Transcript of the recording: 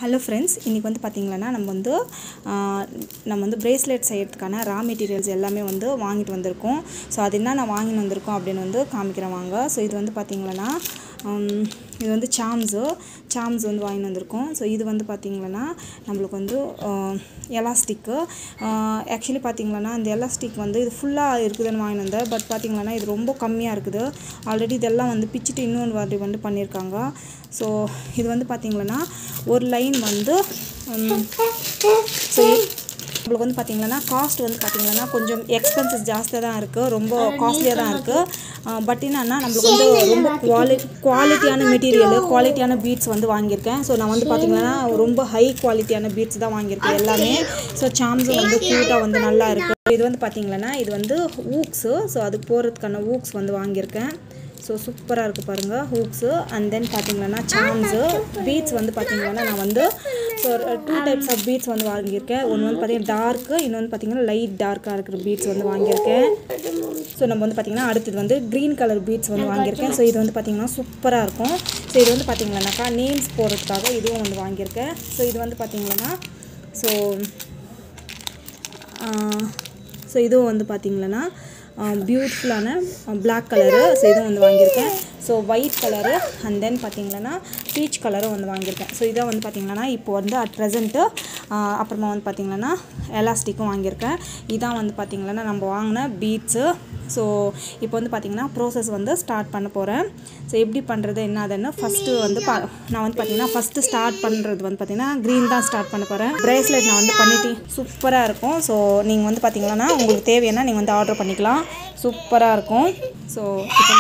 Hello friends, இன்றைக்கி வந்து பார்த்திங்கன்னா நம்ம வந்து பிரேஸ்லெட் செய்கிறதுக்கான ரா மெட்டீரியல்ஸ் எல்லாமே வந்து வாங்கிட்டு வந்திருக்கோம். ஸோ அது என்ன நான் வாங்கிட்டு வந்திருக்கோம் அப்படின்னு வந்து காமிக்கிறேன் வாங்க. ஸோ இது வந்து பார்த்திங்கன்னா இது வந்து சாம்ஸ் வந்து வாங்கிட்டு வந்திருக்கோம். ஸோ இது வந்து பார்த்திங்கன்னா நம்மளுக்கு வந்து எலாஸ்டிக்கு. ஆக்சுவலி பார்த்திங்கன்னா இந்த எலாஸ்டிக் வந்து இது ஃபுல்லாக இருக்குதுன்னு வாங்கிட்டு வந்தேன். பட் பார்த்திங்கன்னா இது ரொம்ப கம்மியாக இருக்குது. ஆல்ரெடி இதெல்லாம் வந்து பிச்சுட்டு இன்னொன்று வாட்டி வந்து பண்ணியிருக்காங்க. ஸோ இது வந்து பார்த்திங்கன்னா ஒரு லைன் வந்து ஸோ நம்மளுக்கு வந்து பார்த்திங்கன்னா காஸ்ட் வந்து பார்த்திங்கன்னா கொஞ்சம் எக்ஸ்பென்சஸ் ஜாஸ்தியாக தான் இருக்குது, ரொம்ப காஸ்ட்லியாக தான் இருக்குது. பட் என்னன்னா நம்மளுக்கு வந்து ரொம்ப குவாலிட்டியான மெட்டீரியல், குவாலிட்டியான பீட்ஸ் வந்து வாங்கியிருக்கேன். ஸோ நான் வந்து பார்த்திங்கன்னா ரொம்ப ஹை குவாலிட்டியான பீட்ஸ் தான் வாங்கியிருக்கேன் எல்லாமே. ஸோ சாம்ஸும் வந்து க்யூட்டாக வந்து நல்லா இருக்குது. இது வந்து பார்த்திங்கன்னா இது வந்து ஊக்ஸு. ஸோ அதுக்கு போகிறதுக்கான ஊக்ஸ் வந்து வாங்கியிருக்கேன். ஸோ சூப்பராக இருக்குது பாருங்கள் ஹூக்ஸு. அண்ட் தென் பார்த்திங்கன்னா சாம்ஸு பீட்ஸ் வந்து பார்த்திங்கன்னா நான் வந்து ஸோ 2 டைப்ஸ் ஆஃப் பீட்ஸ் வந்து வாங்கியிருக்கேன். ஒன்று வந்து பார்த்திங்கன்னா டார்க்கு, இன்னொன்று பார்த்திங்கன்னா லைட் டார்க்காக இருக்கிற பீட்ஸ் வந்து வாங்கியிருக்கேன். ஸோ நம்ம வந்து பார்த்திங்கன்னா அடுத்தது வந்து க்ரீன் கலர் பீட்ஸ் வந்து வாங்கியிருக்கேன். ஸோ இது வந்து பார்த்திங்கன்னா சூப்பராக இருக்கும். ஸோ இது வந்து பார்த்திங்கன்னாக்கா நேம்ஸ் போடுறதுக்காக இதுவும் வந்து வாங்கியிருக்கேன். ஸோ இது வந்து பார்த்திங்கன்னா ஸோ இதுவும் வந்து பார்த்திங்கன்னா பியூட்டிஃபுல்லான பிளாக் கலரு. ஸோ இதுவும் வந்து வாங்கியிருக்கேன். So white colour and then பார்த்திங்கன்னா பீச் கலரும் வந்து வாங்கியிருக்கேன். ஸோ இதை வந்து பார்த்திங்கன்னா இப்போ வந்து அட் ப்ரெசண்ட்டு அப்புறமா வந்து பார்த்திங்கன்னா எலாஸ்டிக்கும் வாங்கியிருக்கேன். இதான் வந்து பார்த்திங்கன்னா நம்ம வாங்கின பீட்ஸு. ஸோ இப்போ வந்து பார்த்திங்கன்னா ப்ரோசஸ் வந்து ஸ்டார்ட் பண்ண போகிறேன். ஸோ எப்படி பண்ணுறது என்ன அதுன்னு ஃபஸ்ட்டு வந்து நான் வந்து பார்த்திங்கன்னா ஃபஸ்ட்டு ஸ்டார்ட் பண்ணுறது வந்து பார்த்திங்கன்னா க்ரீன் தான் ஸ்டார்ட் பண்ண போகிறேன். ப்ரேஸ்லெட் நான் வந்து பண்ணிட்டு சூப்பராக இருக்கும். ஸோ நீங்கள் வந்து பார்த்திங்கன்னா உங்களுக்கு தேவையான நீங்கள் வந்து ஆர்டர் பண்ணிக்கலாம். சூப்பராக இருக்கும். ஸோ இப்போ